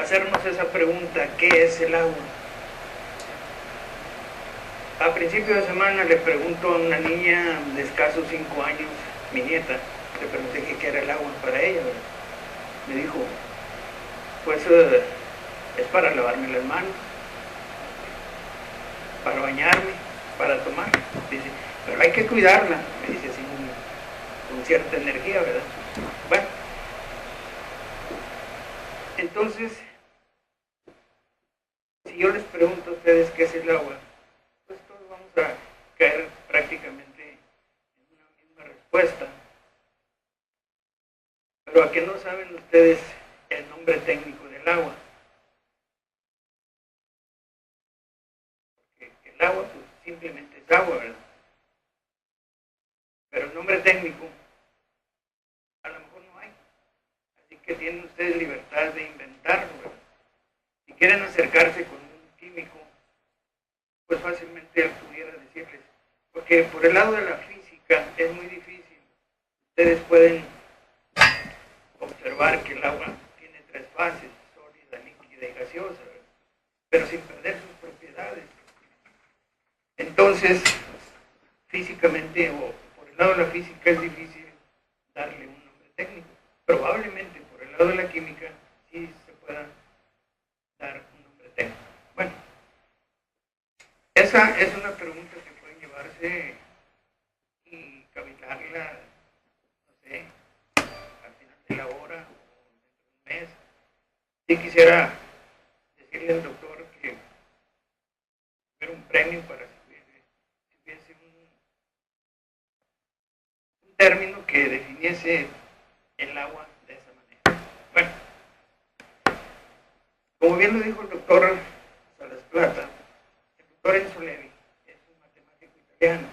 hacernos esa pregunta: ¿qué es el agua? A principio de semana le pregunto a una niña de escasos 5 años, mi nieta, le pregunté qué era el agua para ella, ¿verdad? Me dijo, pues es para lavarme las manos, para bañarme, para tomar. Dice, pero hay que cuidarla, me dice así con cierta energía, ¿verdad? Bueno, entonces, si yo les pregunto a ustedes qué es el agua, pues todos vamos a caer prácticamente en una misma respuesta. Pero ¿a qué no saben ustedes el nombre técnico del agua? Porque el agua pues simplemente es agua, ¿verdad? Pero el nombre técnico a lo mejor no hay. Así que tienen ustedes libertad de inventarlo, ¿verdad? Si quieren acercarse con un químico, pues fácilmente él pudiera decirles, porque por el lado de la física es muy difícil. Ustedes pueden observar que el agua tiene 3 fases, sólida, líquida y gaseosa, ¿verdad? Pero sin perder sus propiedades. Entonces, físicamente o por el lado de la física es difícil darle un nombre técnico. Probablemente por el lado de la química sí se pueda dar un nombre técnico. Bueno, esa es una pregunta que pueden llevarse y cavilarla, no sé, al final de la hora o dentro de un mes. Sí quisiera decirle al doctor que hubiera un premio para si hubiese un término que definiese el agua de esa manera. Bueno, como bien lo dijo el doctor Salas Plata, el doctor Enzo Levi es un matemático italiano,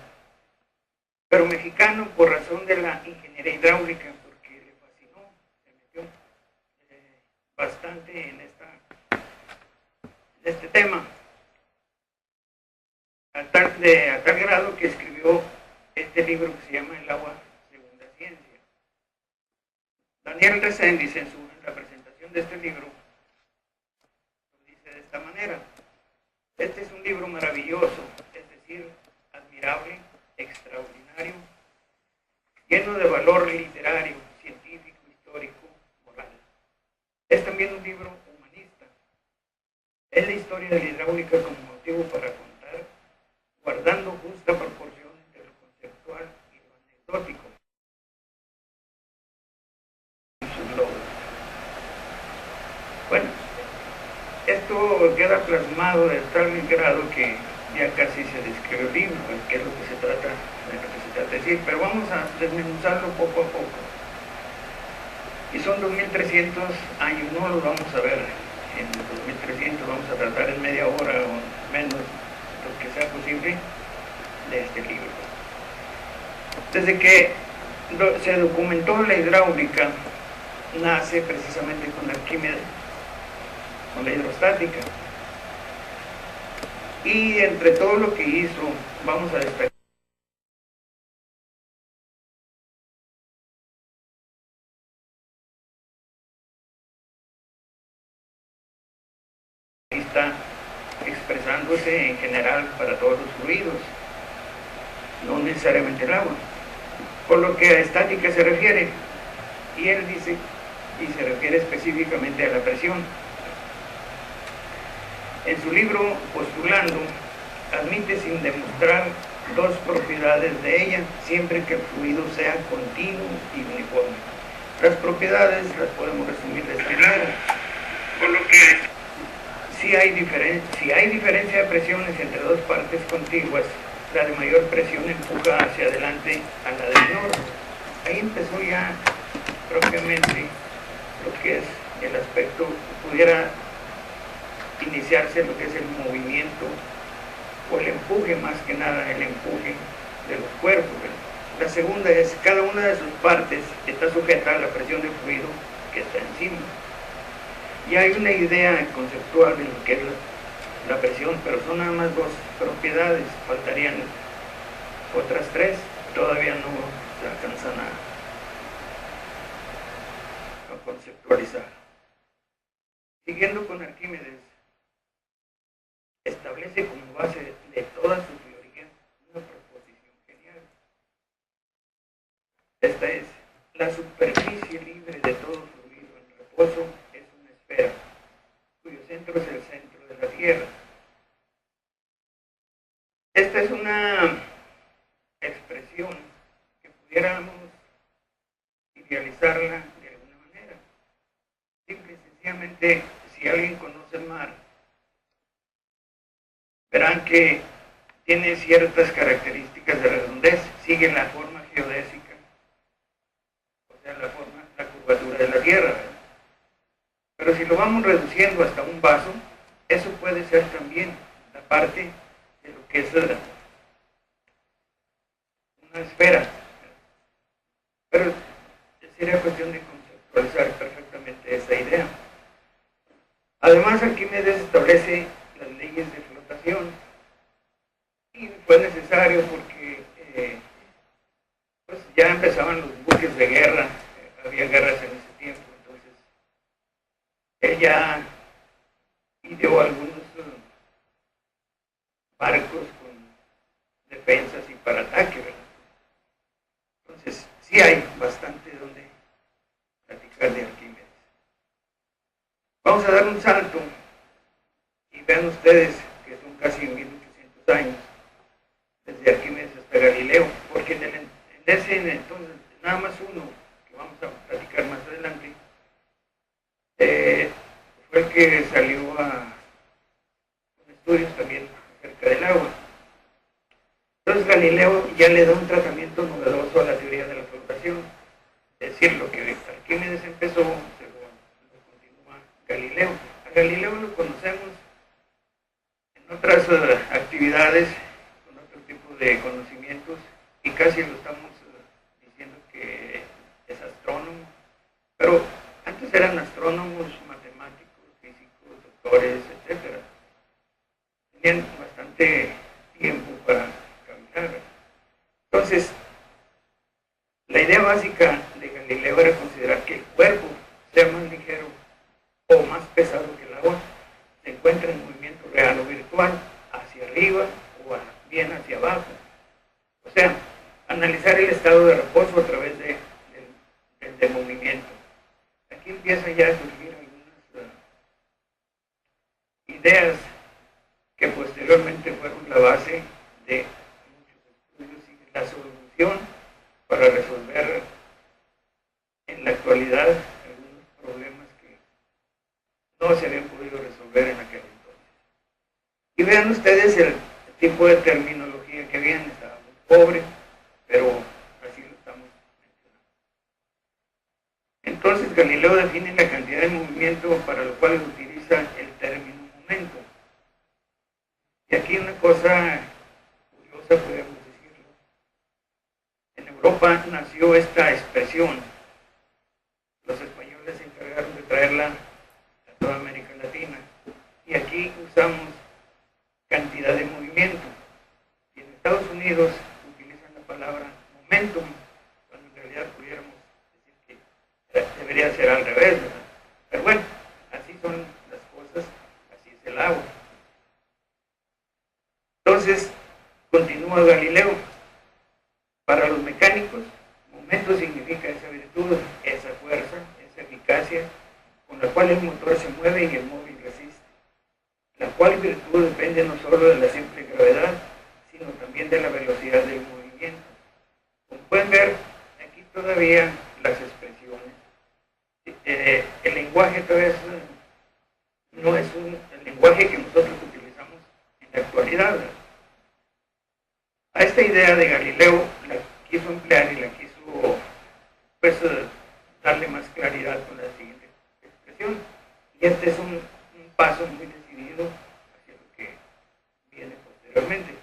pero mexicano por razón de la ingeniería hidráulica, porque le fascinó, se metió bastante en este tema, a tal grado que escribió este libro que se llama El agua segunda ciencia. Daniel Reséndiz en la presentación de este libro lo dice de esta manera: este es un libro maravilloso, es decir, admirable, extraordinario, lleno de valor literario, científico, histórico, moral. Es también un libro humanista. Es la historia de la hidráulica como motivo para contar, guardando justa proporción entre lo conceptual y lo anecdótico. Sus logros. Bueno, esto queda plasmado de tal grado que ya casi se describe el libro, que es lo que se trata de decir, pero vamos a desmenuzarlo poco a poco. Y son 2300 años, no los vamos a ver en 2300, vamos a tratar en media hora o menos, lo que sea posible, de este libro. Desde que se documentó la hidráulica, nace precisamente con la alquimia, con la hidrostática. Y entre todo lo que hizo, vamos a destacar está expresándose en general para todos los fluidos, no necesariamente el agua. Por lo que a estática se refiere, y él dice, y se refiere específicamente a la presión. En su libro Postulando, admite sin demostrar 2 propiedades de ella, siempre que el fluido sea continuo y uniforme. Las propiedades las podemos resumir de este modo. Por lo que si hay diferencia de presiones entre 2 partes contiguas, la de mayor presión empuja hacia adelante a la de menor. Ahí empezó ya propiamente lo que es el aspecto, pudiera iniciarse lo que es el movimiento o el empuje, más que nada el empuje de los cuerpos. La segunda es, cada una de sus partes está sujeta a la presión del fluido que está encima. Y hay una idea conceptual de lo que es la presión, pero son nada más 2 propiedades, faltarían otras 3, todavía no se alcanzan a conceptualizar. Siguiendo con Arquímedes, establece como base de toda su teoría una proposición genial. Esta es: la superficie libre de todo fluido en reposo es una esfera, cuyo centro es el centro de la Tierra. Esta es una expresión que pudiéramos idealizarla de alguna manera. Simple y sencillamente, si alguien conoce el mar, verán que tiene ciertas características de redondez, sigue la forma geodésica, o sea, la curvatura de la Tierra, ¿verdad? Pero si lo vamos reduciendo hasta un vaso, eso puede ser también la parte de lo que es una esfera. Pero sería cuestión de conceptualizar perfectamente esa idea. Además, Arquímedes establece las leyes de flotación, y fue necesario porque pues ya empezaban los buques de guerra, había guerras en ese tiempo, entonces ella ideó algunos barcos con defensas y para ataque, ¿verdad? Entonces sí hay bastante donde platicar de Arquímedes. Vamos a dar un salto y vean ustedes que son casi 1800 años desde Arquímedes hasta Galileo, porque en ese entonces, nada más uno, que vamos a platicar más adelante, fue el que salió con estudios también acerca del agua. Entonces Galileo ya le da un tratamiento novedoso a la teoría de la flotación, es decir, lo que Arquímedes empezó, se lo continúa Galileo. A Galileo lo conocemos en otras actividades, de conocimientos, y casi lo estamos diciendo que es astrónomo, pero antes eran astrónomos, matemáticos, físicos, doctores, etcétera. Tenían bastante tiempo para caminar. Entonces, la idea básica de Galileo era considerar que el cuerpo, sea más ligero o más pesado que el agua, se encuentra en movimiento real o virtual, hacia arriba o bien hacia abajo. O sea, analizar el estado de reposo a través del movimiento. Aquí empiezan ya a surgir algunas ideas que posteriormente fueron la base de muchos estudios y la solución para resolver en la actualidad algunos problemas que no se habían podido resolver en aquel entonces. Y vean ustedes el tipo de terminología que viene, está muy pobre, pero así lo estamos mencionando. Entonces Galileo define la cantidad de movimiento para lo cual utiliza el término momento. Y aquí una cosa curiosa, podemos decirlo. En Europa nació esta expresión. Los españoles se encargaron de traerla a toda América Latina. Y aquí usamos cantidad de movimiento. Y en Estados Unidos utilizan la palabra momentum, cuando en realidad pudiéramos decir que debería ser al revés, ¿verdad? Pero bueno, así son las cosas, así es el agua. Entonces, continúa Galileo. Para los mecánicos, momento significa esa virtud, esa fuerza, esa eficacia con la cual el motor se mueve y el móvil resiste, la cual virtud depende no solo de la simple gravedad, sino también de la velocidad del movimiento. Como pueden ver, aquí todavía las expresiones. El lenguaje todavía no es el lenguaje que nosotros utilizamos en la actualidad, ¿verdad? A esta idea de Galileo la quiso emplear y la quiso pues, darle más claridad con la siguiente expresión. Y este es un paso muy decidido hacia lo que viene posteriormente.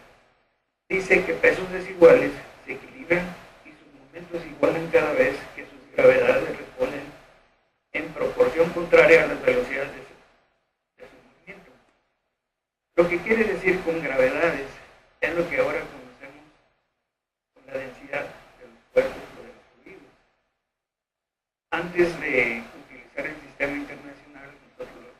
Dice que pesos desiguales se equilibran y sus momentos igualan cada vez que sus gravedades responden en proporción contraria a las velocidades de su movimiento. Lo que quiere decir con gravedades es lo que ahora conocemos con la densidad de los cuerpos o de los fluidos. Antes de utilizar el sistema internacional, nosotros lo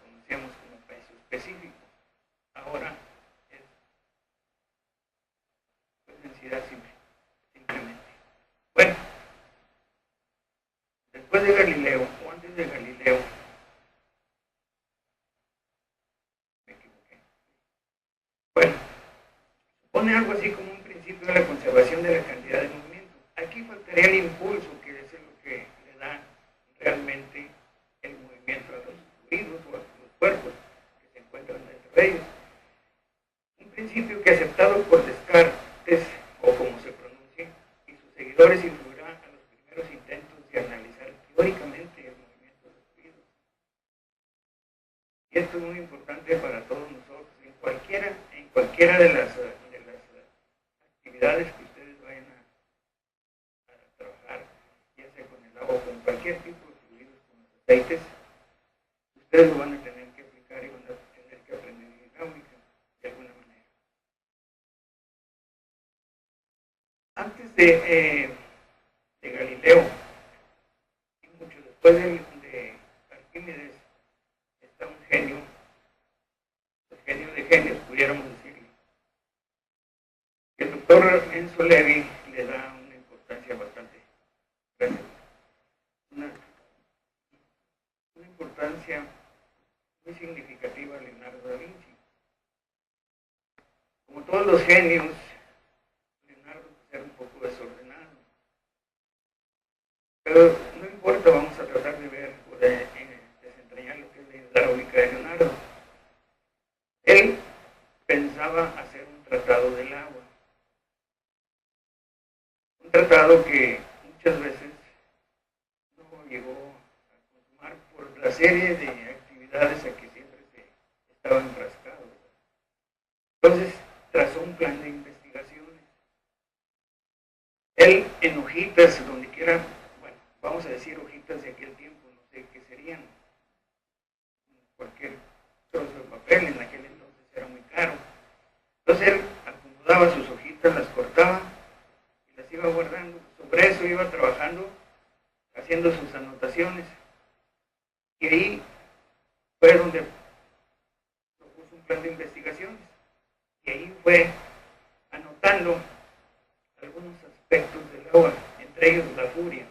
o con cualquier tipo de fluidos, con los aceites, ustedes lo van a tener que aplicar y van a tener que aprender hidráulica de alguna manera. Antes de Galileo, y mucho después de Arquímedes, está un genio, el genio de genios, pudiéramos decirle. El doctor Enzo Levi le da una importancia bastante grande, una importancia muy significativa a Leonardo da Vinci. Como todos los genios, Leonardo era un poco desordenado. Pero no importa, vamos a tratar de ver o de desentrañar lo que es la hidráulica de Leonardo. Él pensaba hacer un tratado del agua. Un tratado que muchas veces no llegó a consumar por la serie de actividades a que siempre se estaba enfrascado. Entonces, trazó un plan de investigaciones. Él, en hojitas, donde quiera, bueno, vamos a decir hojitas de aquel tiempo, no sé qué serían, cualquier trozo de papel, en aquel entonces era muy caro. Entonces él acomodaba sus hojitas, las cortaba y las iba guardando. Sobre eso iba trabajando, haciendo sus anotaciones. Y ahí fue donde propuso un plan de investigaciones. Y ahí fue anotando algunos aspectos del agua, entre ellos la furia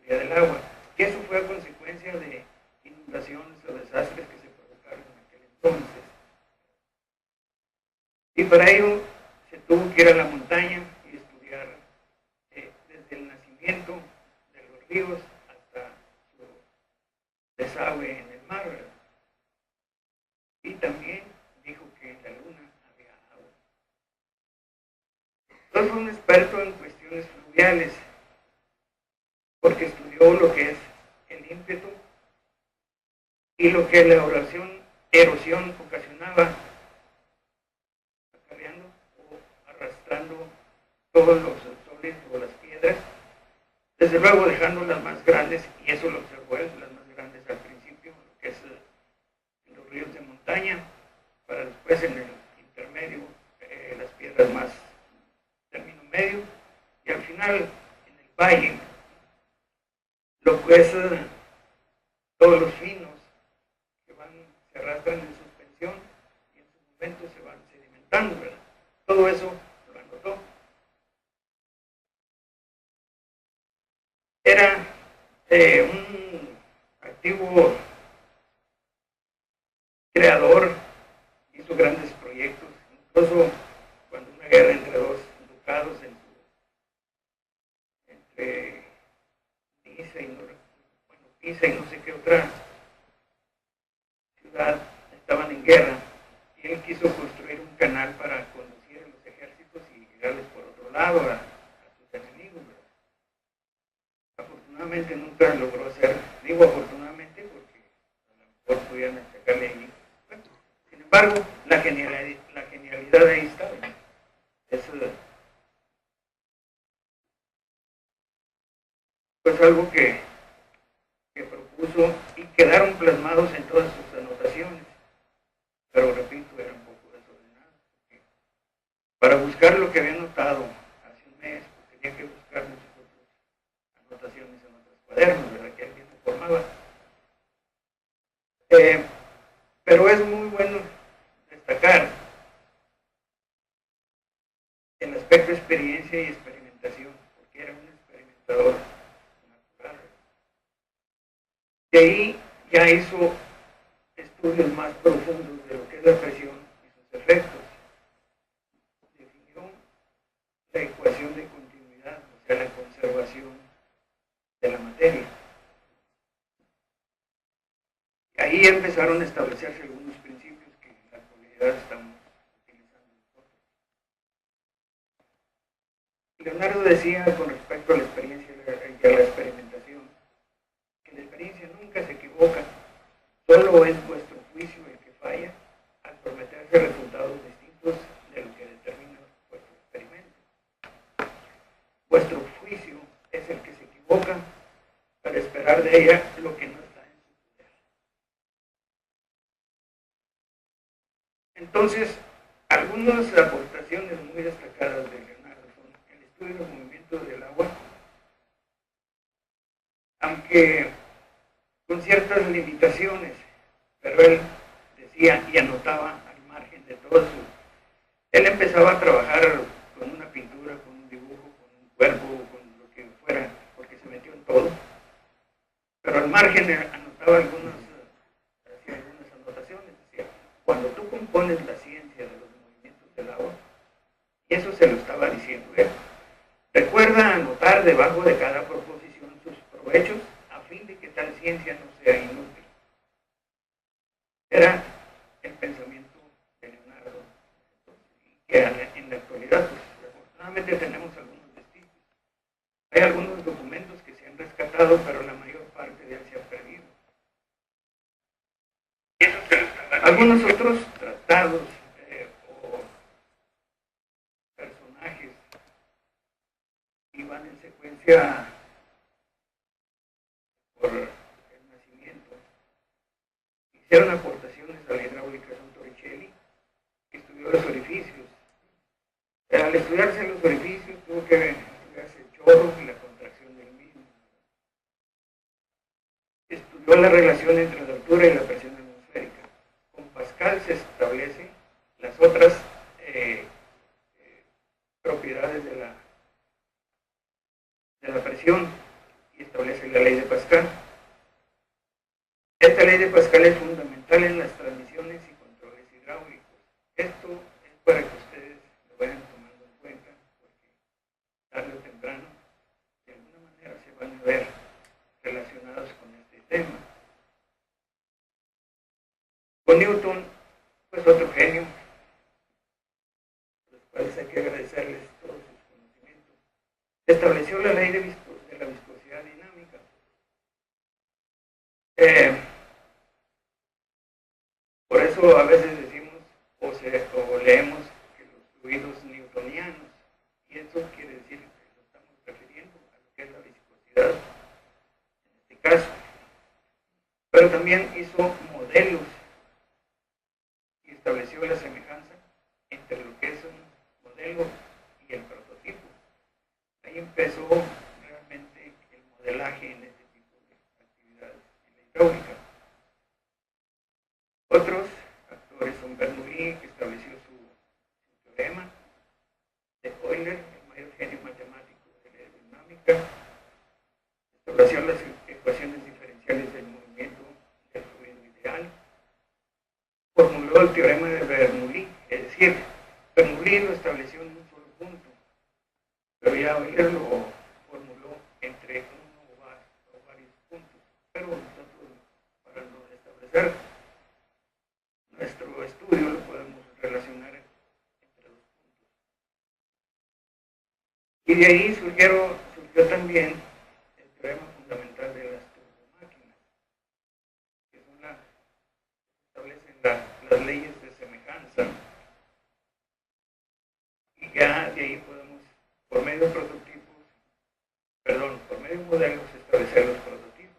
del agua, que eso fue a consecuencia de inundaciones o desastres que se provocaron en aquel entonces. Y para ello se tuvo que ir a la montaña y estudiar desde el nacimiento de los ríos hasta su desagüe en el mar, ¿verdad? Y también dijo que en la luna había agua. Entonces fue un experto en cuestiones fluviales, porque estudió lo que es el ímpetu y lo que la erosión ocasionaba, acarreando o arrastrando todos los sólidos o las piedras, desde luego dejando las más grandes, y eso lo observó él, las más grandes al principio, lo que es en los ríos de montaña, para después en el intermedio las piedras más término medio, y al final en el valle lo que es todos los finos que se arrastran en suspensión y en su momento se van sedimentando, ¿verdad? Todo eso lo anotó. Era un activo creador, hizo grandes proyectos, incluso cuando una guerra entre dos ducados entre Pisa y no sé qué otra ciudad estaban en guerra, y él quiso construir un canal para conducir a los ejércitos y llegarles por otro lado a sus enemigos, ¿verdad? Afortunadamente nunca logró hacer, digo afortunadamente porque a lo mejor podían sacarle ahí. Bueno, sin embargo, la genialidad de ahí está, ¿verdad? Es pues algo que propuso y quedaron plasmados en todas sus anotaciones, pero repito, era un poco desordenado. Para buscar lo que había anotado hace un mes, pues tenía que buscar muchas otras anotaciones en otros cuadernos, ¿verdad? Que alguien me formaba. Pero es muy bueno destacar el aspecto experiencia y experimentación, porque era un experimentador natural. De ahí ya hizo estudios más profundos de lo que es la presión y sus efectos. Definió la ecuación de continuidad, o sea, la conservación de la materia. Y ahí empezaron a establecerse algunos principios que en la actualidad estamos utilizando nosotros. Leonardo decía con respecto a la experiencia y a la experimentación, que la experiencia nunca se equivoca, solo es vuestro juicio el que falla al prometerse resultados distintos de lo que determina vuestro experimento. Vuestro juicio es el que se equivoca al sacar de ella lo que no está en su poder. Entonces, algunas aportaciones muy destacadas de Leonardo son el estudio de los movimientos del agua, aunque con ciertas limitaciones, pero él decía y anotaba al margen de todo eso. Él empezaba a trabajar con una pintura, con un dibujo, con un cuerpo, con lo que fuera, porque se metió en todo, pero al margen anotaba hacía algunas anotaciones, decía, cuando tú compones la ciencia de los movimientos del agua, y eso se lo estaba diciendo él, recuerda anotar debajo de cada proposición sus provechos a fin de que tal ciencia no sea inútil. Era el pensamiento de Leonardo, que en la actualidad, pues, afortunadamente tenemos algunos vestigios. Hay algunos documentos que se han rescatado, pero la mayor parte de él se ha perdido. Algunos otros tratados o personajes iban en secuencia por el nacimiento. Hicieron aportaciones a la hidráulica. Son Torricelli, que estudió los orificios. Al estudiarse los orificios tuvo que estudiarse el chorro y la contracción del mismo. Estudió la relación entre la altura y la presión atmosférica. Con Pascal se establece las otras propiedades de la presión y establece la ley de Pascal. Esta ley de Pascal es fundamental en las transmisiones y controles hidráulicos. Esto es para que ustedes lo vayan tomando en cuenta, porque tarde o temprano, de alguna manera, se van a ver relacionados con este tema. Con Newton, pues otro genio, a los cuales hay que agradecerles todos sus conocimientos. Estableció la ley de la viscosidad dinámica. Por eso a veces decimos o leemos que los fluidos newtonianos, y eso quiere decir que lo estamos refiriendo a lo que es la viscosidad en este caso. Pero también hizo modelos y estableció la semejanza entre lo que es un modelo y el prototipo. Ahí empezó realmente el modelaje en este tipo de actividades en la hidráulica. Otros actores son Bernoulli, que estableció su teorema de Euler, el mayor genio matemático de la aerodinámica, estableció las ecuaciones diferenciales del movimiento del fluido ideal, formuló el teorema de Bernoulli, es decir, Bernoulli lo estableció en un solo punto, pero ya Euler lo formuló entre uno o varios puntos, pero nosotros, para no establecer nuestro estudio, lo podemos relacionar entre dos puntos. Y de ahí surgió también el teorema fundamental de las turbomáquinas, que son establecen las leyes de semejanza. Y ya de ahí podemos, por medio de modelos, establecer los prototipos.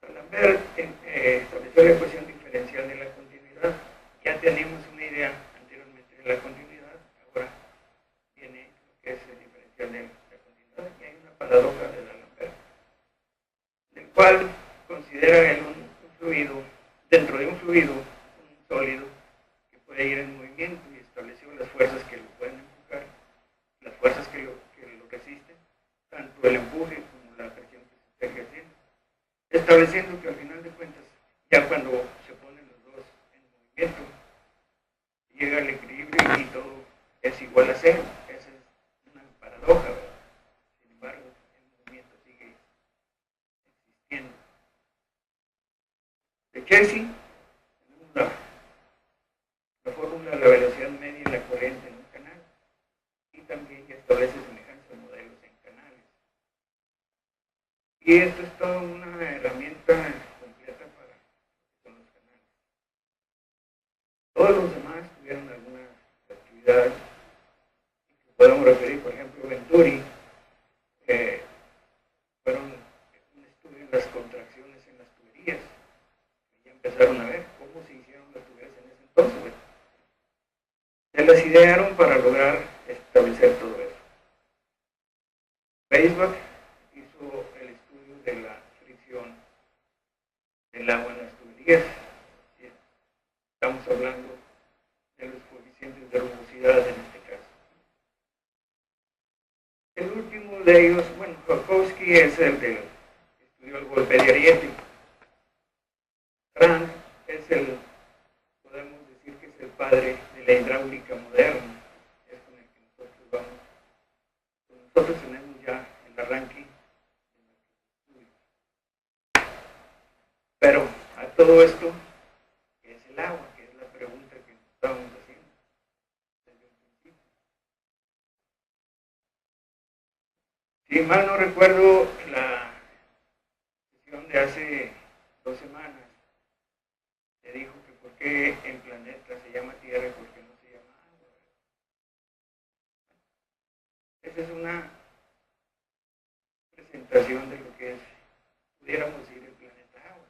D'Alembert estableció la ecuación diferencial de la continuidad. Ya tenemos una idea anteriormente de la continuidad, ahora viene lo que es el diferencial de la continuidad, y hay una paradoja de D'Alembert, del cual considera un fluido, dentro de un fluido, un sólido que puede ir en movimiento, y estableció las fuerzas que lo pueden empujar, las fuerzas que lo resisten, tanto el empuje como la presión que se está ejerciendo, estableciendo que al final de cuentas, ya cuando se ponen los dos en movimiento, llega al equilibrio y todo es igual a cero. Esa es una paradoja, ¿verdad? Sin embargo, el movimiento sigue existiendo. De Chelsea, la fórmula de la velocidad media y la corriente en un canal, y también ya establece semejanza de modelos en canales. Y esto es toda una herramienta completa para con los canales. Todos los demás tuvieron alguna actividad que podemos referir, por ejemplo, Venturi, fueron empezaron a ver cómo se hicieron las tuberías en ese entonces. ¿Verdad? Se las idearon para lograr establecer todo eso. Weisbach hizo el estudio de la fricción del agua en las tuberías. Estamos hablando de los coeficientes de rugosidad en este caso. El último de ellos, bueno, Joukowsky es el del que estudió el golpe de Ariete. Rand es el, podemos decir que es el padre de la hidráulica moderna. Es con el que nosotros vamos. Nosotros tenemos ya el arranque de nuestro estudio. Pero a todo esto, ¿qué es el agua? Que es la pregunta que nos estábamos haciendo desde el principio. Si mal no recuerdo, la sesión de hace 2 semanas se dijo que por qué el planeta se llama Tierra y por qué no se llama agua. Esa es una presentación de lo que es, pudiéramos decir, el planeta agua,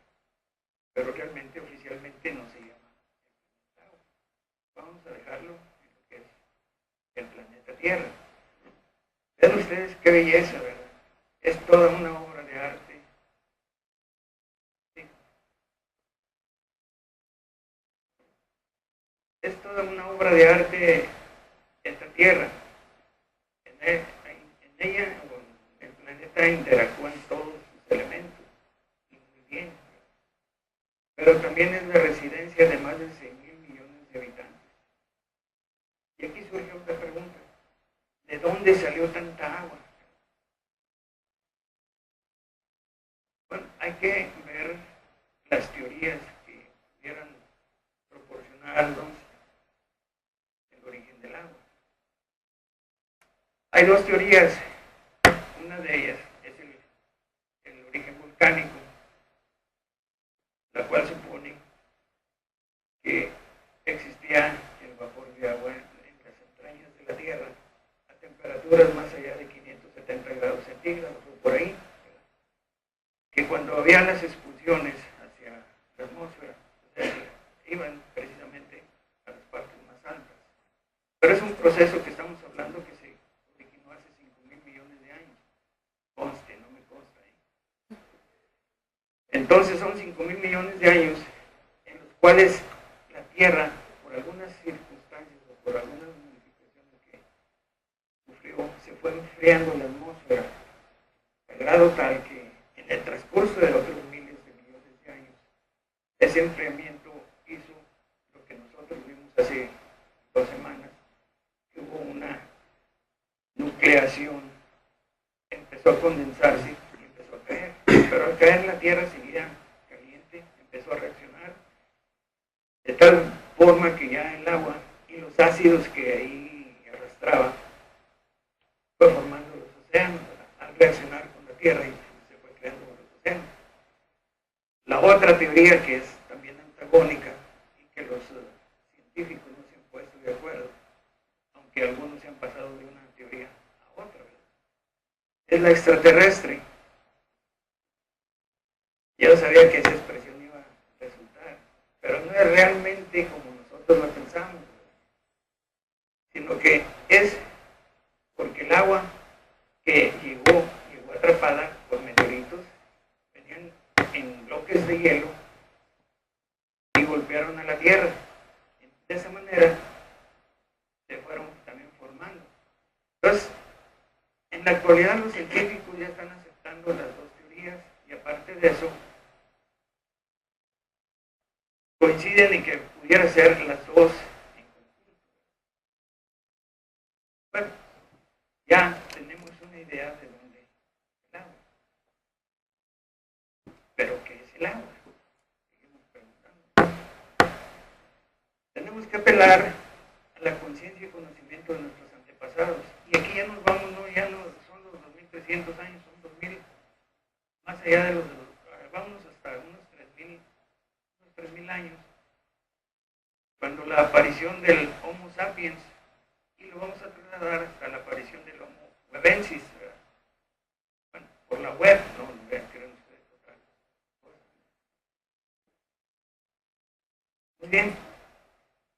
pero realmente oficialmente no se llama el planeta agua. Vamos a dejarlo en lo que es el planeta Tierra. Vean ustedes qué belleza, ¿verdad? Es toda una obra de arte. Sí. Es toda una obra de arte esta Tierra. En ella, el planeta interactúan todos sus elementos, y muy bien. Pero también es la residencia de más de 6.000 millones de habitantes. Y aquí surge otra pregunta. ¿De dónde salió tanta agua? Bueno, hay que ver las teorías que pudieran proporcionarnos el origen del agua. Hay 2 teorías. Una de ellas es el origen volcánico, la cual supone que existía el vapor de agua en las entrañas de la Tierra a temperaturas más allá de 570 grados centígrados o por ahí, que cuando había las expulsiones hacia la atmósfera, iban precisamente a las partes más altas. Pero es un proceso que estamos hablando que se originó hace 5.000 millones de años. Conste, no me consta. Entonces son 5.000 millones de años en los cuales la Tierra, por algunas circunstancias o por algunas modificaciones que sufrió, se fue enfriando la atmósfera a grado tal que en el transcurso de otros miles de millones de años, ese enfriamiento hizo lo que nosotros vimos hace 2 semanas, que hubo una nucleación, empezó a condensarse y empezó a caer. Pero al caer la Tierra seguía caliente, empezó a reaccionar de tal forma que ya el agua y los ácidos que ahí arrastraba fue formando los océanos, al reaccionar con la Tierra y se fue creando los océanos. La otra teoría que es también antagónica y que los científicos no se han puesto de acuerdo, aunque algunos se han pasado de una teoría a otra, ¿verdad?, es la extraterrestre. Yo sabía que esa expresión iba a resultar, pero no es realmente como nosotros lo pensamos, ¿verdad?, sino que es porque el agua que llegó atrapada por meteoritos, venían en bloques de hielo y golpearon a la Tierra. De esa manera se fueron también formando. Entonces, en la actualidad los científicos ya están aceptando las 2 teorías y aparte de eso, coinciden en que pudiera ser las 2 en conjunto. Bueno, ya tenemos una idea de dónde es el agua. ¿Pero qué es el agua? Seguimos preguntando. Tenemos que apelar a la conciencia y conocimiento de nuestros antepasados. Y aquí ya nos vamos, no, ya no son los 2.300 años, son 2.000, más allá de los vámonos hasta unos 3.000 años, cuando la aparición del Homo sapiens, y lo vamos a trasladar hasta la aparición del Homo webensis, ¿verdad? Bueno, por la web, no vean que eran ustedes otra cosa. bien.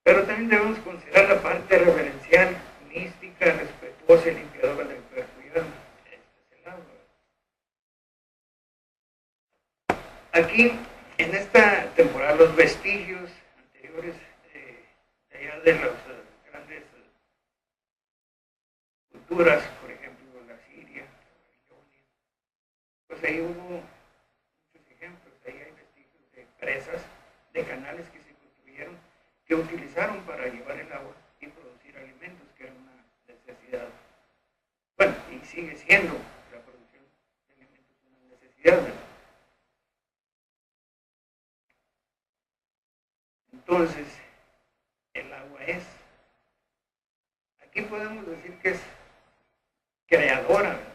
Pero también debemos considerar la parte reverencial, mística, respetuosa y limpiadora del cuerpo y alma. Este es el agua. Aquí, en esta temporada, los vestigios anteriores de allá de las grandes culturas, por ejemplo, la Siria, la Babilonia, pues ahí hubo muchos ejemplos. Ahí hay vestigios de presas, de canales que se construyeron, que utilizaron para llevar el agua y producir alimentos, que era una necesidad. Bueno, y sigue siendo la producción de alimentos una necesidad, ¿verdad? Entonces, el agua es, aquí podemos decir que es creadora, ¿verdad?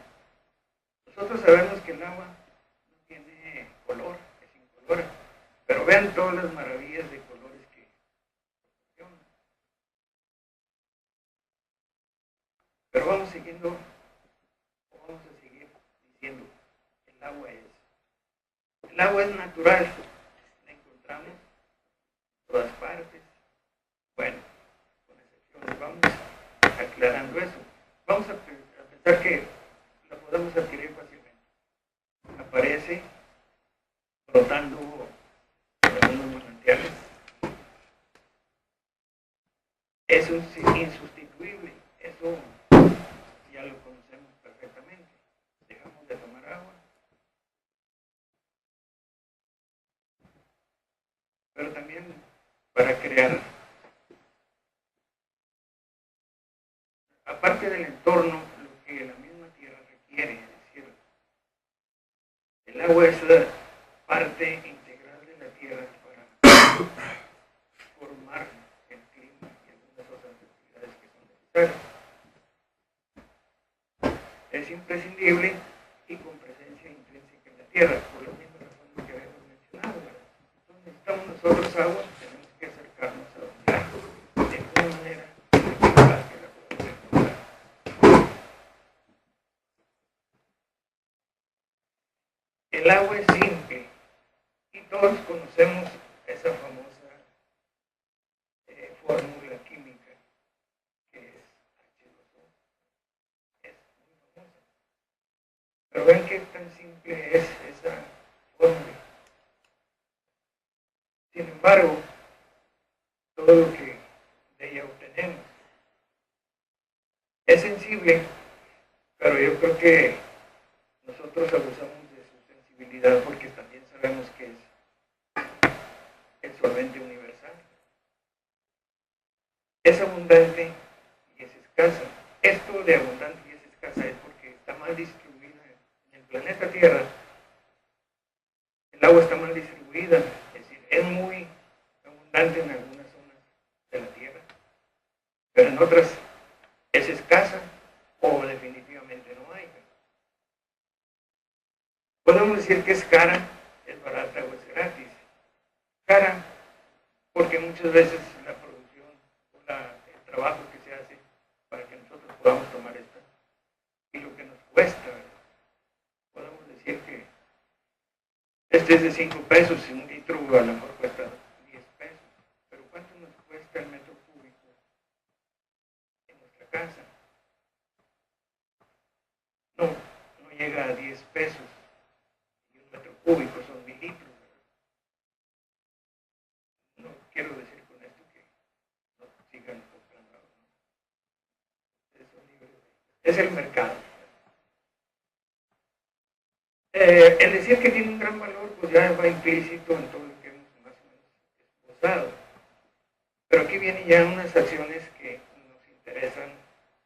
Nosotros sabemos que el agua no tiene color, es incolora, pero vean todas las maravillas de colores que proporciona. Pero vamos siguiendo, o vamos a seguir diciendo, el agua es. El agua es natural, la encontramos en todas partes. Bueno, con excepciones, vamos aclarando eso. Vamos a pensar que la podemos adquirir fácilmente. Aparece brotando en algunos manantiales. Es insustituible, eso ya lo conocemos perfectamente. Dejamos de tomar agua. Pero también para crear, aparte del entorno, lo que la misma tierra requiere, es decir, el agua es la parte integral de la tierra para formar el clima y algunas otras actividades que son necesarias. Es imprescindible y con presencia intrínseca en la tierra, por las mismas razones que habíamos mencionado, ¿verdad? Entonces necesitamos nosotros agua, tenemos que acercarnos a donde hay, de alguna manera, para que la podamos encontrar. El agua es simple y todos conocemos esa famosa fórmula química que es H2O. Es muy famosa. Pero ven qué tan simple es esa fórmula. Sin embargo, todo lo que de ella obtenemos es sensible, pero yo creo que nosotros abusamos de su sensibilidad porque también sabemos que es el solvente universal. Es abundante y es escasa. Esto de abundante y es escasa es porque está mal distribuida en el planeta Tierra. El agua está mal distribuida, es decir, es muy abundante en algunas zonas de la Tierra, pero en otras es escasa o definitivamente no hay. Podemos decir que es cara, es barata o es gratis. Cara porque muchas veces la producción o el trabajo que se hace para que nosotros podamos tomar esta y lo que nos cuesta, ¿verdad? Podemos decir que este es de 5 pesos y un litro a lo mejor cuesta 10 pesos, pero ¿cuánto nos cuesta el metro cúbico en nuestra casa? No llega a 10 pesos y un metro cúbico son 1000 litros, ¿verdad? No quiero decir con esto que no sigan comprando agua, ¿no? Es el mercado. El decir que tiene un gran valor, pues ya va implícito en todo lo que hemos más o menos esbozado. Pero aquí vienen ya unas acciones que nos interesan,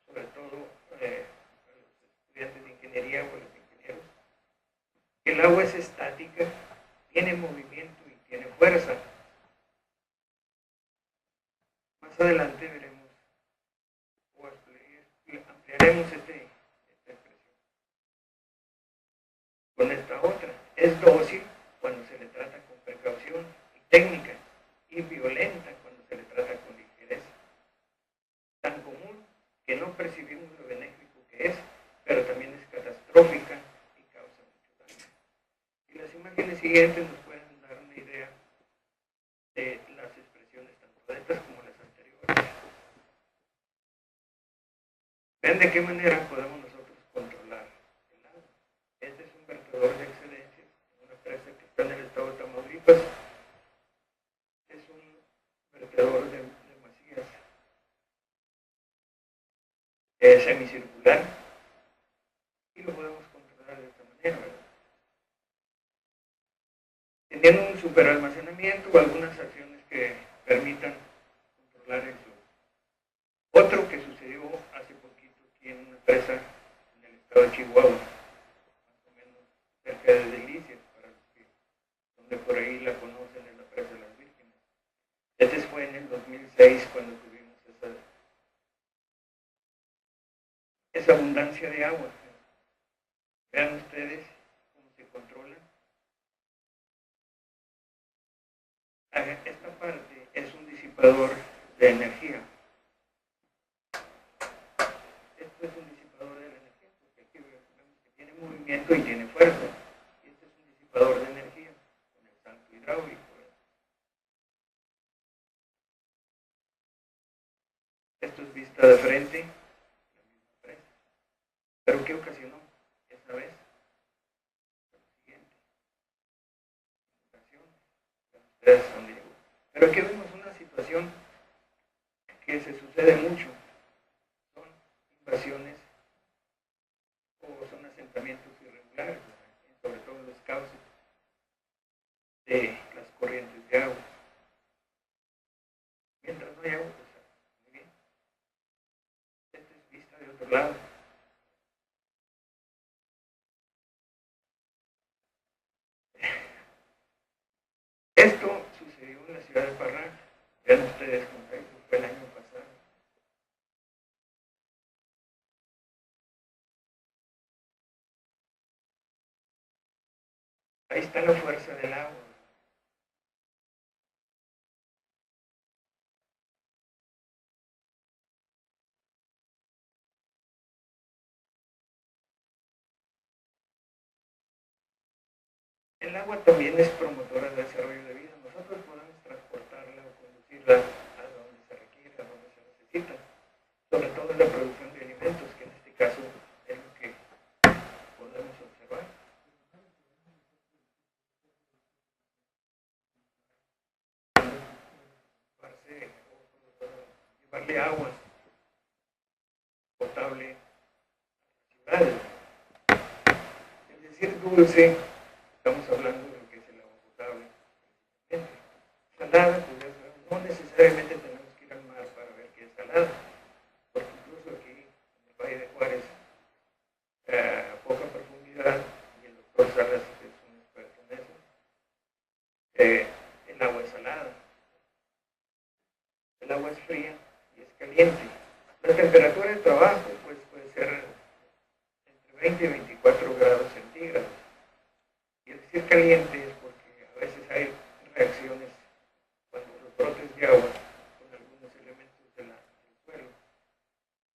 sobre todo a los estudiantes de ingeniería o a los ingenieros. El agua es estática, tiene movimiento y tiene fuerza. Más adelante veremos o ampliaremos esta expresión con esta otra. Es dócil cuando se le trata con precaución y técnica, y violenta cuando se le trata con ligereza. Tan común que no percibimos lo benéfico que es, pero también es catastrófica y causa mucho daño. Y las imágenes siguientes nos pueden dar una idea de las expresiones semicircular y lo podemos controlar de esta manera, ¿verdad? Teniendo un superalmacenamiento o algunas acciones que permitan controlar el flujo. Otro que sucedió hace poquito aquí en una empresa en el estado de Chihuahua, más o menos cerca de Delicias, para los que donde por ahí la conocen, en la presa de las Vírgenes. Este fue en el 2006 cuando tuvimos esa abundancia de agua. Vean ustedes cómo se controla. Esta parte es un disipador de energía. Esto es un disipador de energía, porque aquí vemos que tiene movimiento y tiene fuerza. Y este es un disipador de energía con el tanque hidráulico. Esto es vista de frente, la misma presa. ¿Pero qué ocasionó esta vez? Lo siguiente. Ustedes son de... Pero aquí vemos una situación que se sucede mucho. Son invasiones o son asentamientos irregulares, sobre todo en los cauces de las corrientes de agua. Mientras no hay agua, pues muy bien. Esta es vista de otro lado. Esto sucedió en la ciudad de Parral. Vean ustedes cómo fue el año pasado. Ahí está la fuerza del agua. El agua también es promotora del desarrollo de vida. Nosotros podemos transportarla o conducirla a donde se requiere, a donde se necesita, sobre todo en la producción de alimentos, que en este caso es lo que podemos observar. Llevarle agua potable a las ciudades. Es decir, dulce. Estamos hablando de lo que es el agua potable. Salada, pues no necesariamente tenemos que ir al mar para ver que es salada, porque incluso aquí en el Valle de Juárez, a poca profundidad, y el doctor Salas es un experto en eso, el agua es salada. El agua es fría y es caliente. La temperatura de trabajo pues, puede ser entre 20 y 24 grados centígrados. Y el decir caliente es porque a veces hay reacciones cuando los brotes de agua con algunos elementos del suelo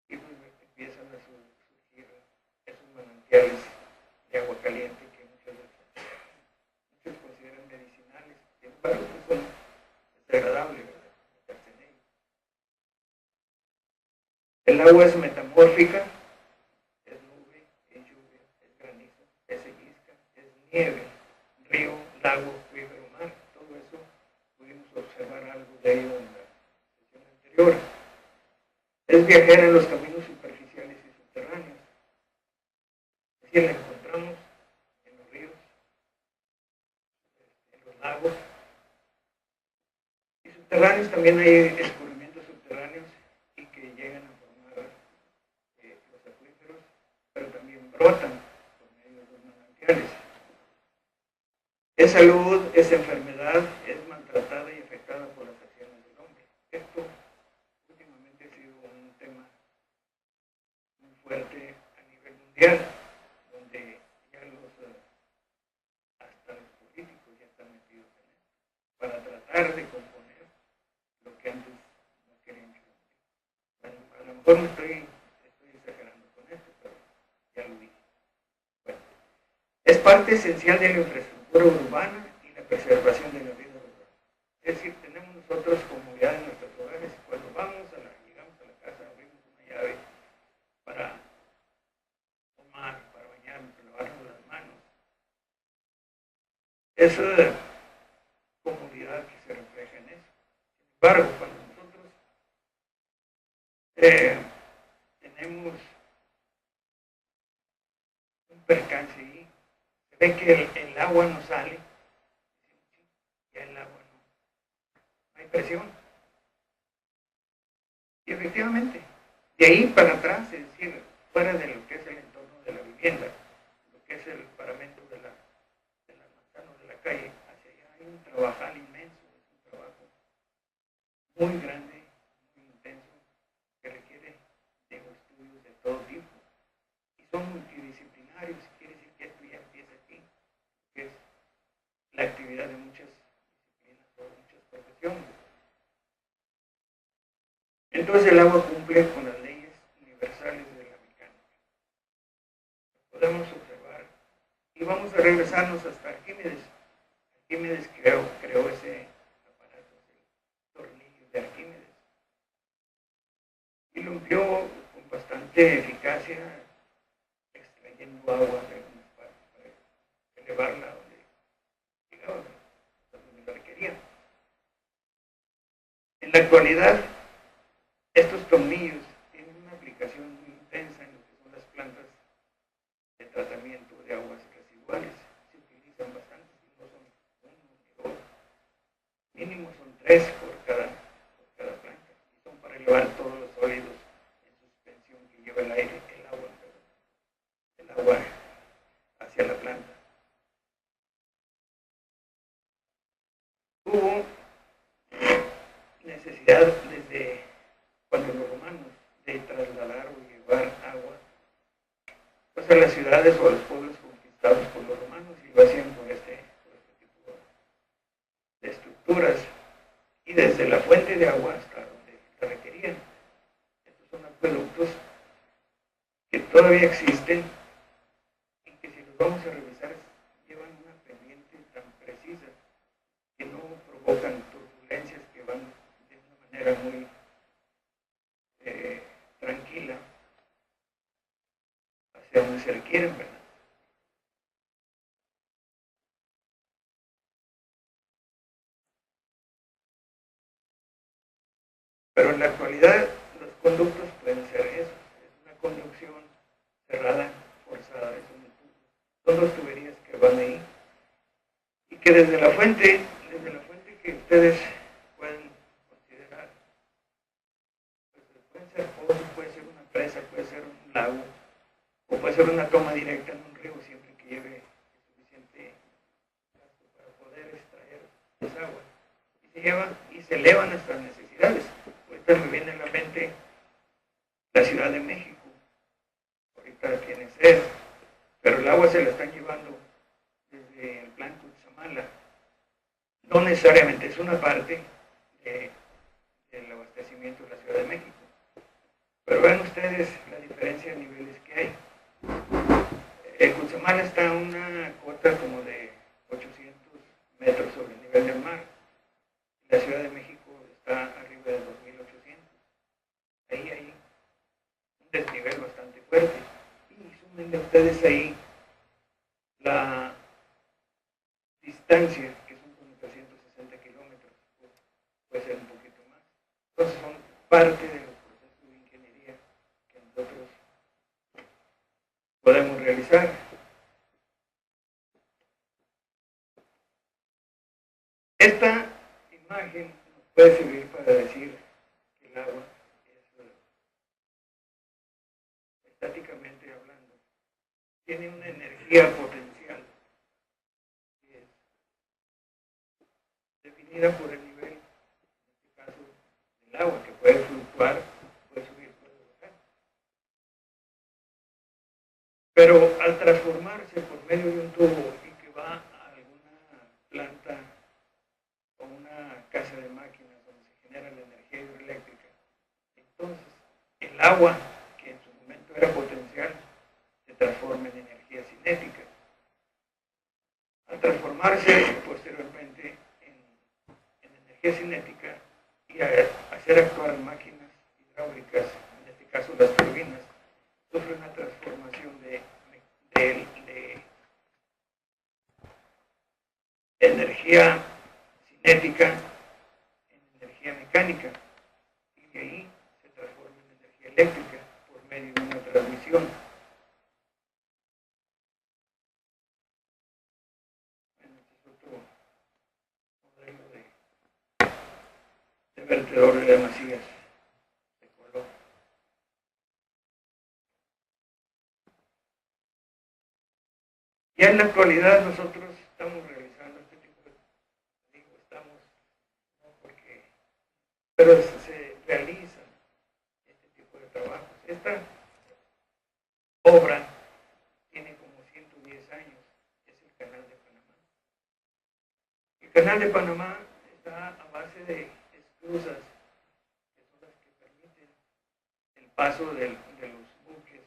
y pues empiezan a surgir esos manantiales de agua caliente que muchos consideran medicinales, sin embargo pues son desagradables, ¿verdad? Meterse en ellos. El agua es metamórfica, es nube, es lluvia, es granizo, es seguisca, es nieve, río, lago, cuífero, mar. Todo eso pudimos observar algo de ello en la sesión anterior. Es viajera en los caminos superficiales y subterráneos. Así la encontramos en los ríos, en los lagos. Y subterráneos también hay escurrimientos subterráneos y que llegan a formar los acuíferos, pero también brotan por medio de los manantiales. Es salud, es enfermedad, es maltratada y afectada por las acciones del hombre. Esto últimamente ha sido un tema muy fuerte a nivel mundial, donde ya hasta los políticos ya están metidos en esto, para tratar de componer lo que antes no querían que componer. Bueno, a lo mejor estoy exagerando con esto, pero ya lo dije. Bueno, es parte esencial de la infraestructura urbana y la preservación de la vida rural. Es decir, tenemos nosotros comodidad en nuestros hogares. Cuando llegamos a la casa, abrimos una llave para tomar, para bañarnos, para lavarnos las manos. Esa comodidad que se refleja en eso. Sin embargo, cuando nosotros tenemos ve que el agua no sale, ya el agua no hay presión. Y efectivamente, de ahí para atrás, es decir, fuera de lo que es el entorno de la vivienda, lo que es el paramento de las manzanas de la calle, hacia allá hay un trabajal inmenso, es un trabajo muy grande, muy intenso, que requiere de estudios de todo tipo. Y son multidisciplinarios, quiere decir que esto ya empieza aquí, que es la actividad de muchas disciplinas o muchas profesiones. Entonces el agua cumple con las leyes universales de la mecánica. Podemos observar y vamos a regresarnos hasta Arquímedes. Arquímedes creó ese aparato, el tornillo de Arquímedes, y lo empleó con bastante eficacia, extrayendo agua de algunas partes para elevarla donde llegaba, donde la requería. En la actualidad, estos tornillos tienen una aplicación muy intensa en lo que son las plantas de tratamiento de aguas residuales. Se utilizan bastante, no son uno ni dos, mínimo son 3 por cada planta, y son para elevar todos los sólidos en suspensión que lleva el aire, el agua hacia la planta. Hubo necesidad desde cuando los romanos de trasladar o llevar agua pues a las ciudades o a los pueblos conquistados por los romanos, y lo hacían por este tipo de estructuras, y desde la fuente de agua hasta donde la requerían. Estos son acueductos que todavía existen y que, si los vamos a revisar, llevan una pendiente tan precisa que no provocan turbulencias, que van de una manera muy tranquila hacia donde se requieren, ¿verdad? Pero en la actualidad los conductos pueden ser eso, es una conducción cerrada, forzada, son dos tuberías que van ahí, y que desde la fuente que ustedes pueden considerar, pues puede ser pozo, puede ser una presa, puede ser un lago, o puede ser una toma directa en un río, siempre que lleve suficiente gasto para poder extraer esa agua, y se elevan nuestras necesidades. Ahorita me viene a la mente la Ciudad de México, ahorita tiene sed, pero el agua se la están llevando desde el plan Cutzamala. No necesariamente es una parte del abastecimiento de la Ciudad de México, pero vean ustedes la diferencia de niveles que hay. Cutzamala está a una cota como de 800 metros sobre el nivel del mar. La Ciudad de México está arriba de 2800. Ahí hay un desnivel bastante fuerte. Y súmenle ustedes ahí la distancia, que son como 360 kilómetros, puede ser un poquito más. Entonces son parte de los procesos de ingeniería que nosotros podemos realizar. Esta imagen nos puede servir para decir que el agua es, estáticamente hablando, tiene una energía potencial que es definida por el nivel, en este caso, del agua, que puede fluctuar, puede subir, puede bajar. Pero al transformarse por medio de un tubo y que va a alguna planta o una casa de máquinas donde se genera la energía hidroeléctrica, entonces el agua, que en su momento era potencial, se transforma en energía cinética. Al transformarse posteriormente en energía cinética y hacer actuar máquinas hidráulicas, en este caso las turbinas, sufre una transformación de energía cinética en energía mecánica, y de ahí se transforma en energía eléctrica por medio de una transmisión. vertedor de Masías de Colón. Ya en la actualidad nosotros estamos realizando este tipo de, digo, estamos, no porque, pero se realizan este tipo de trabajos. Esta obra tiene como 110 años, es el Canal de Panamá. El Canal de Panamá está a base de esclusas, que son las que permiten el paso de los buques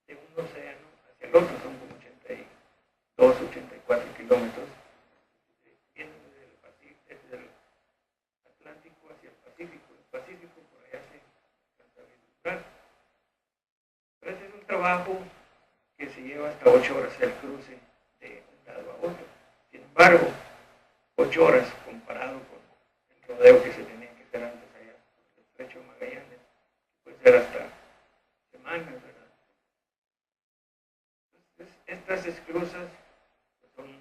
de un océano hacia el otro, son como 82, 84 kilómetros, vienen desde el Atlántico hacia el Pacífico por allá se alcanza a vislumbrar. Pero ese es un trabajo que se lleva hasta 8 horas el cruce de un lado a otro. Sin embargo, 8 horas comparado con el rodeo que se tenía que hacer antes allá por el estrecho de Magallanes, puede ser hasta semanas, ¿verdad? Entonces, estas esclusas pues, son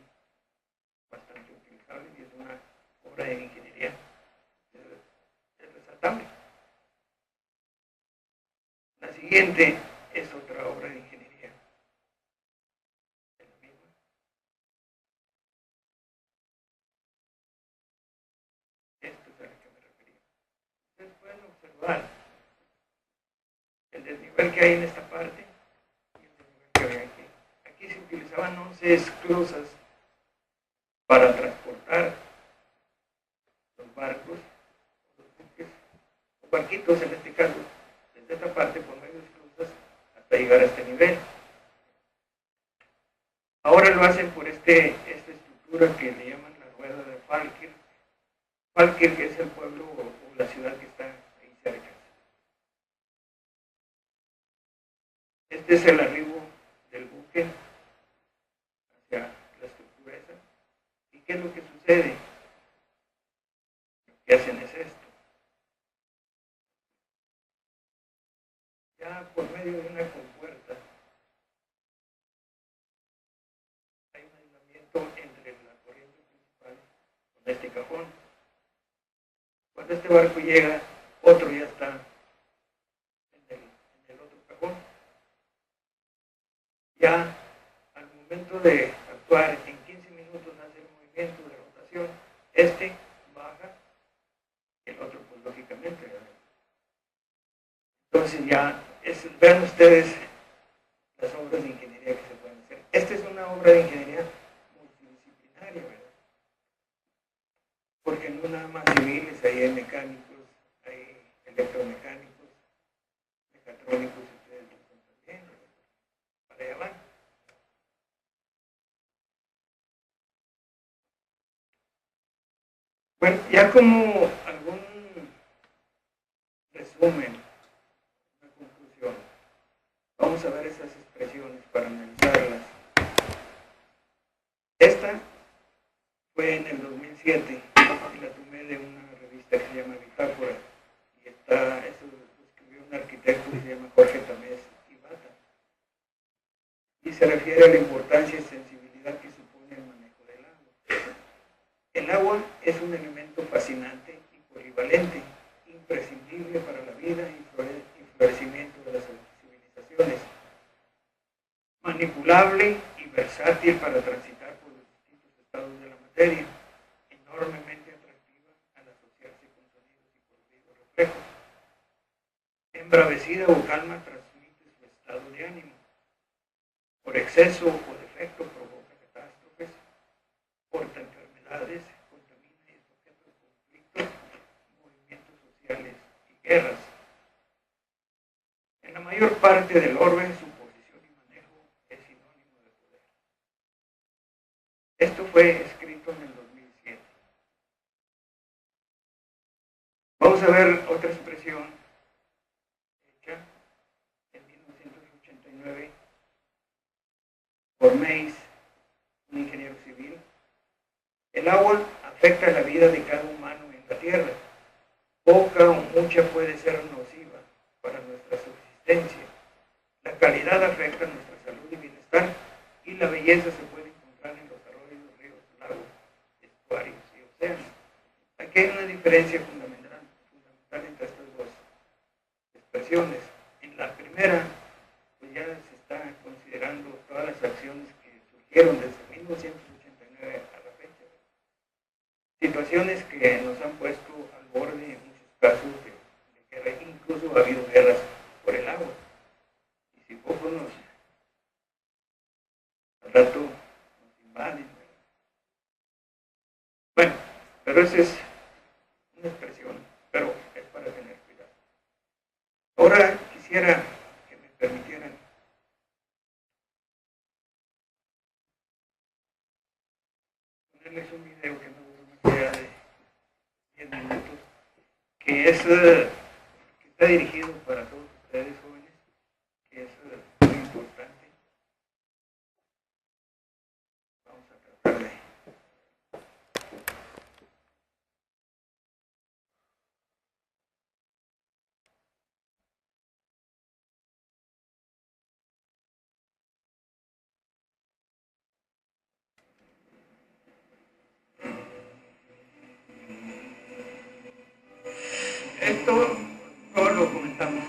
bastante utilizables y es una obra de ingeniería es resaltable. La siguiente es otra obra de ingeniería. Es la misma. Esto es a lo que me refería. Ustedes pueden observar el desnivel que hay en esta parte y el desnivel que hay aquí. Aquí se utilizaban 11 esclusas para transportar los barcos, los buques, o barquitos en este caso, desde esta parte por medio de esclusas hasta llegar a este nivel. Ahora lo hacen por esta estructura que le llaman la rueda de Falkirk. Falkirk es el pueblo o la ciudad que está ahí cerca. Este es el arribo del buque hacia la estructura esa. ¿Y qué es lo que sucede? Lo que hacen es esto. Ya por medio de una compuerta hay un aislamiento entre la corriente principal con este cajón. Cuando este barco llega, otro ya está en el otro cajón. Ya al momento de actuar en 15 minutos hace el movimiento de rotación, este baja, el otro pues lógicamente. Entonces ya, vean ustedes las obras de ingeniería que se pueden hacer. Esta es una obra de ingeniería multidisciplinaria, ¿verdad? Porque no nada más civiles, ahí hay mecánicos, hay electromecánicos, mecatrónicos, ustedes lo son también, ¿verdad? Para allá van. Bueno, ya como algún resumen, una conclusión, vamos a ver esas expresiones para analizarlas. Esta fue en el 2007 y la tomé de una revista que se llama Bitácora y eso lo escribió un arquitecto que se llama Jorge Tamés Ibata y se refiere a la importancia y sensibilidad que supone el manejo del agua. El agua es un elemento fascinante y polivalente, imprescindible para la vida y florecimiento de las civilizaciones, manipulable y versátil para transitar por los distintos estados de la materia, enormemente atractiva al asociarse con sonidos y por ruidos reflejos. Embravecida o calma transmite su estado de ánimo. Por exceso o defecto provoca catástrofes, porta enfermedades, contamina y es objeto de conflictos, movimientos sociales y guerras. En la mayor parte del orbe, su posición y manejo es sinónimo de poder. Esto fue escrito en el 2007. Vamos a ver otra expresión hecha en 1989 por Mays, un ingeniero civil. El agua afecta la vida de cada humano en la Tierra. Poca o mucha puede ser nociva para nuestra subsistencia. La calidad afecta nuestra salud y bienestar y la belleza se puede encontrar en los arroyos, ríos, lagos, estuarios y océanos. Aquí hay una diferencia fundamental situaciones. En la primera, pues ya se está considerando todas las acciones que surgieron desde 1989 a la fecha. Situaciones que nos han puesto al borde en muchos casos de guerra, incluso ha habido guerras por el agua. Y si poco al rato nos invaden. Bueno, pero esa es una expresión, pero es para tener cuidado. Ahora quisiera que me permitieran ponerles un video que no dura más allá de 10 minutos, que está dirigido para todos ustedes jóvenes, que es muy importante. Vamos a tratar de... Esto todo lo comentamos.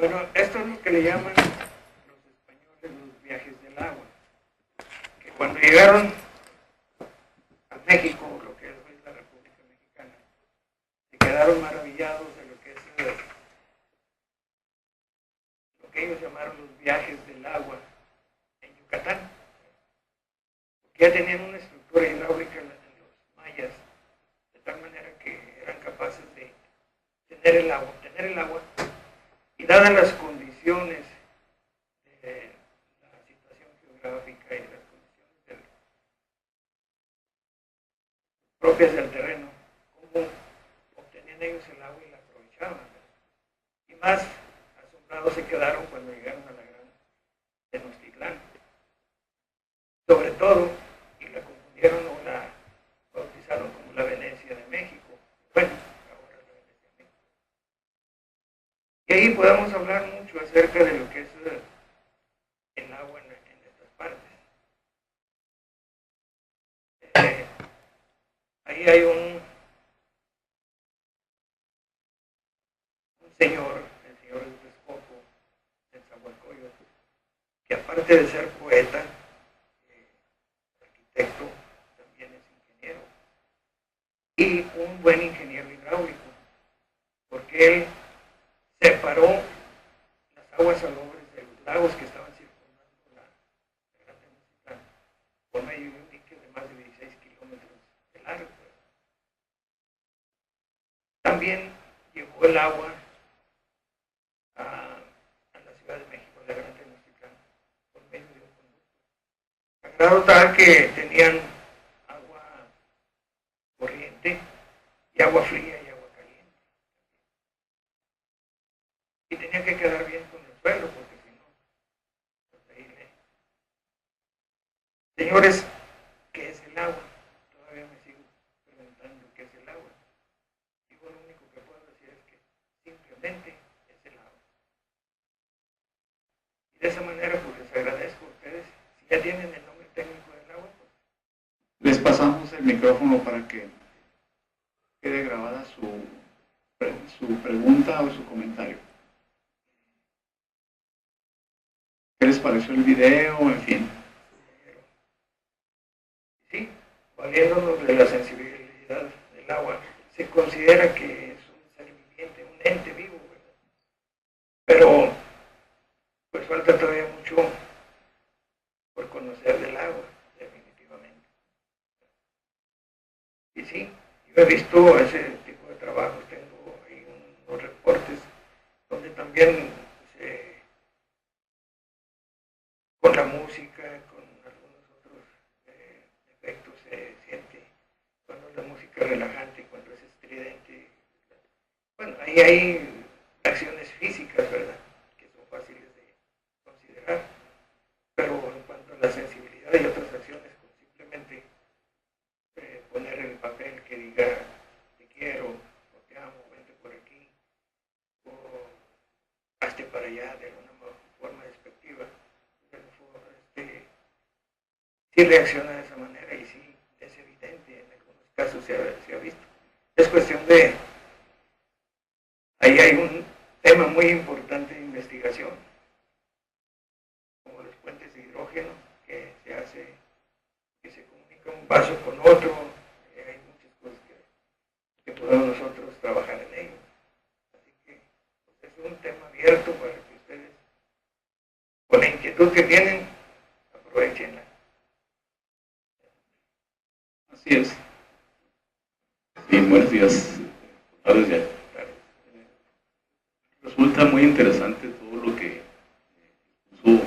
Bueno, esto es lo que le llaman los españoles los viajes del agua. Que cuando llegaron a México, lo que es hoy la República Mexicana, se quedaron maravillados de lo que es lo que ellos llamaron los viajes del agua en Yucatán. Porque ya tenían una estructura hidráulica en los mayas, de tal manera que eran capaces de tener el agua, y dadas las condiciones de la situación geográfica y las condiciones propias del terreno, cómo obtenían ellos el agua y la aprovechaban. Y más asombrados se quedaron cuando llegaron a la gran Tenochtitlán. Sobre todo, y la confundieron o la bautizaron como la Venecia de México. Bueno, ahora la Venecia de México. Y ahí podemos hablar mucho acerca de lo que es el agua en estas partes. Ahí hay un señor, el señor de Texcoco, en Zahualcóyotl, que aparte de ser poeta, arquitecto, también es ingeniero, y un buen ingeniero hidráulico, porque él separó las aguas salobres de los lagos que estaban circundando la Gran Tenochtitlán por medio de un dique de más de 16 kilómetros de largo. También llevó el agua a la Ciudad de México, la Gran Tenochtitlán, por medio de un conducto. A grado tal que tenían agua corriente y agua fría y agua caliente. Y tenía que quedar bien con el suelo, porque si no, pues ahí Señores, ¿qué es el agua? Todavía me sigo preguntando qué es el agua. Digo, lo único que puedo decir es que simplemente es el agua. Y de esa manera, pues les agradezco a ustedes. Si ya tienen el nombre técnico del agua, pues les pasamos el micrófono para que quede grabada su pregunta o su comentario. ¿Qué les pareció el video? En fin. Sí, valiéndonos de la sensibilidad del agua, se considera que es un ser viviente, un ente vivo, ¿verdad? Pero pues falta todavía mucho por conocer del agua, definitivamente. Y sí, yo he visto ese tipo de trabajos, tengo ahí unos reportes donde también con la música, con algunos otros efectos se siente cuando la música es relajante, cuando es estridente. Bueno, ahí hay acciones físicas, ¿verdad?, que son fáciles de considerar, pero en cuanto a la sensibilidad y otras acciones, con simplemente poner el papel que diga te quiero, o te amo, vente por aquí, o hazte para allá, de alguna forma despectiva, sí reacciona de esa manera y sí es evidente, en algunos casos se ha visto. Es cuestión de, ahí hay un tema muy importante de investigación, como los puentes de hidrógeno, que se hace, que se comunica un vaso con otro, hay muchas cosas que podemos nosotros trabajar en ello. Así que pues, es un tema abierto para que ustedes, con la inquietud que tienen, aprovechenla. Así es. Sí, buenos días. Buenos días. Resulta muy interesante todo lo que puso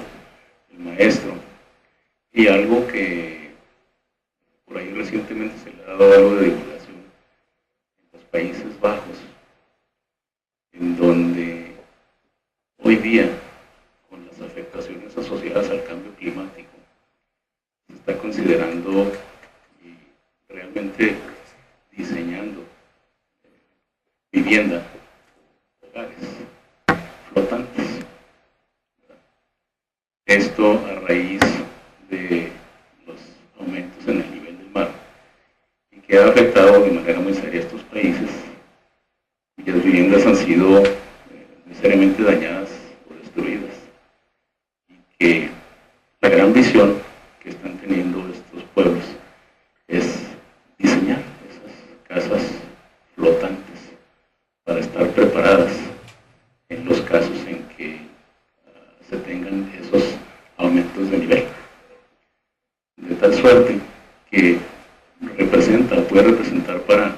el maestro y algo que por ahí recientemente se le ha dado algo de divulgación en los Países Bajos, en donde hoy día, con las afectaciones asociadas al cambio climático, se está considerando y realmente diseñando vivienda, hogares flotantes. Esto a raíz de los aumentos en el nivel del mar y que ha afectado de manera muy seria a estos países, cuyas viviendas han sido seriamente dañadas para estar preparadas en los casos en que se tengan esos aumentos de nivel. De tal suerte que puede representar para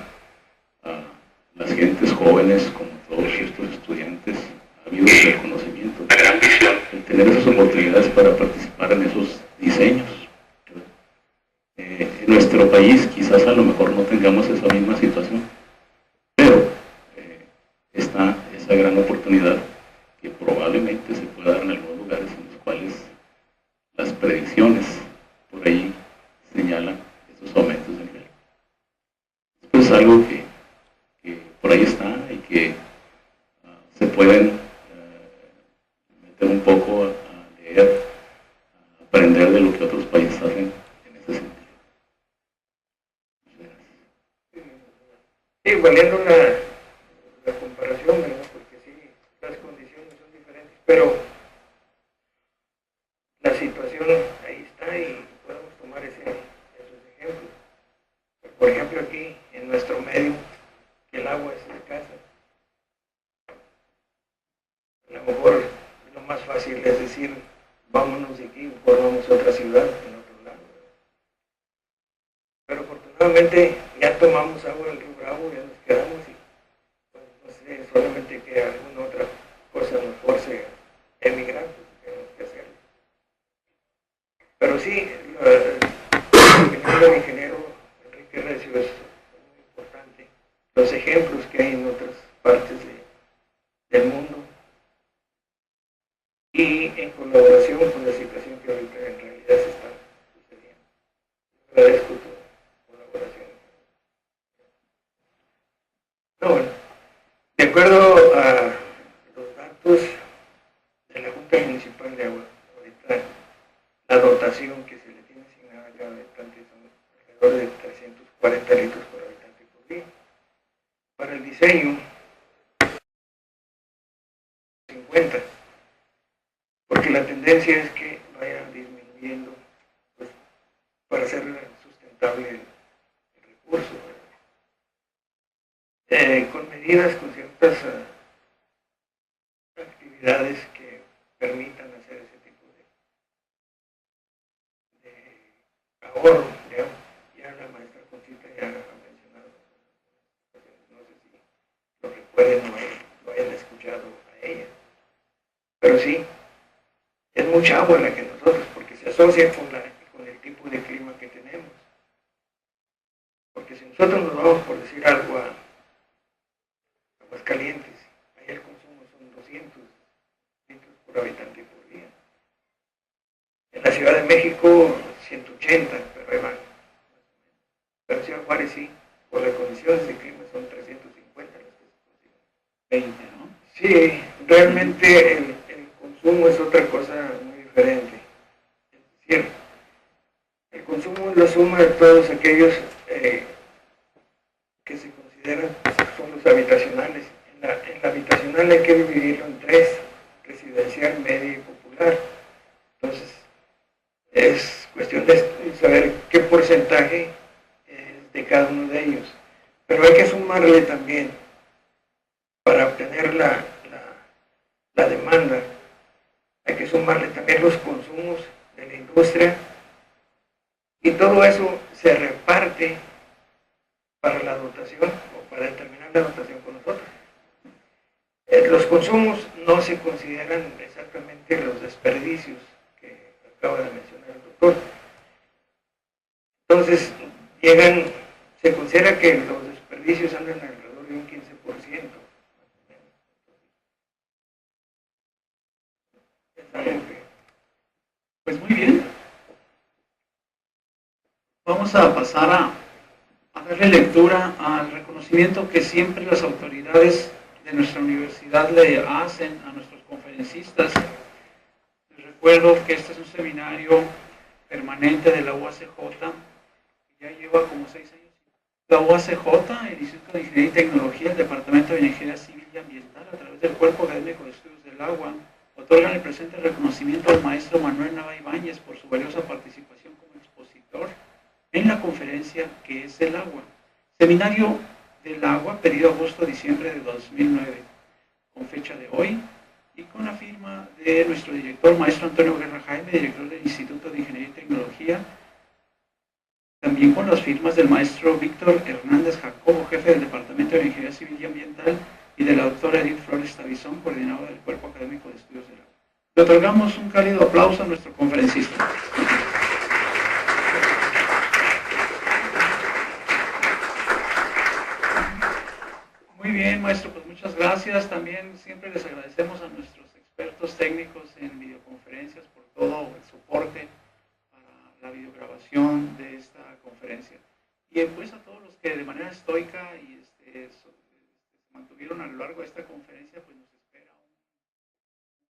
las gentes jóvenes, como todos estos estudiantes ávidos del conocimiento, el tener esas oportunidades para participar en esos diseños. En nuestro país quizás a lo mejor no tengamos esa misma situación, pero está esa gran oportunidad que probablemente se pueda dar en algunos lugares en los cuales las predicciones por ahí señalan esos aumentos de nivel. Esto es algo que por ahí está y que se pueden meter un poco a leer, a aprender de lo que otros países hacen en ese sentido. Sí, valiendo la comparación, ¿verdad? Porque sí, las condiciones son diferentes, pero la situación ahí está y podemos tomar esos ejemplos. Por ejemplo, aquí en nuestro medio, que el agua es escasa. A lo mejor lo más fácil es decir, vámonos de aquí, o vamos a otra ciudad, en otro lado. Pero afortunadamente ya tomamos agua del Río Bravo, ya nos quedamos y pues, no sé, solamente que alguna otra cosa nos force a emigrar, pues tenemos que hacerlo. Pero sí, la opinión del ingeniero Enrique Recio es muy importante. Los ejemplos que hay en otras partes del mundo y en colaboración con la situación que ahorita en realidad se está sucediendo. Agradezco tu colaboración. No, bueno, de acuerdo a los datos de la Junta Municipal de Agua, ahorita la dotación que se le tiene asignada a cada habitante son alrededor de 340 litros por habitante por día. Para el diseño, 50, porque la tendencia es que vaya disminuyendo, pues, para hacer sustentable el recurso, con medidas, con ciertas actividades que permitan hacer ese tipo de ahorro. Ya la maestra Conchita ya ha mencionado, no sé si lo recuerden o lo hayan escuchado a ella, pero sí, es mucha agua la que nosotros, porque se asocia con el tipo de clima que tenemos. Porque si nosotros nos vamos, por decir algo, a Aguascalientes, ahí el consumo son 200 litros por habitante por día. En la Ciudad de México, 180, pero ahí van. Pero en Ciudad Juárez sí, por las condiciones de clima son 350 las que se consideran. 20, ¿no? Sí, realmente el consumo es otra cosa muy diferente. Es decir, el consumo es la suma de todos aquellos que se consideran son los habitacionales. En la habitacional hay que dividirlo en tres: residencial, media y popular. Entonces, es cuestión de saber qué porcentaje es de cada uno de ellos. Pero hay que sumarle también, para obtener la demanda, hay que sumarle también los consumos de la industria, y todo eso se reparte para la dotación o para determinar la dotación con nosotros. Los consumos no se consideran exactamente los desperdicios que acaba de mencionar el doctor. Entonces, se considera que los desperdicios andan alrededor de un 15%. Pues muy bien. Vamos a pasar a darle lectura al reconocimiento que siempre las autoridades de nuestra universidad le hacen a nuestros conferencistas. Les recuerdo que este es un seminario permanente de la UACJ, que ya lleva como 6 años. La UACJ, el Instituto de Ingeniería y Tecnología, el Departamento de Ingeniería Civil y Ambiental, a través del Cuerpo Académico de Estudios del Agua, otorgan el presente reconocimiento al maestro Manuel Nava Ibáñez por su valiosa participación como expositor en la conferencia ¿Qué es el agua? Seminario del agua pedido agosto-diciembre de 2009, con fecha de hoy y con la firma de nuestro director, maestro Antonio Guerra Jaime, director del Instituto de Ingeniería y Tecnología, también con las firmas del maestro Víctor Hernández Jacobo, jefe del Departamento de Ingeniería Civil y Ambiental, y de la doctora Edith Flores Tabizón, coordinadora del Cuerpo Académico de Estudios del Agua. Le otorgamos un cálido aplauso a nuestro conferencista. Muy bien, maestro, pues muchas gracias. También siempre les agradecemos a nuestros expertos técnicos en videoconferencias por todo el soporte para la videograbación de esta conferencia. Y pues a todos los que de manera estoica y se mantuvieron a lo largo de esta conferencia, pues nos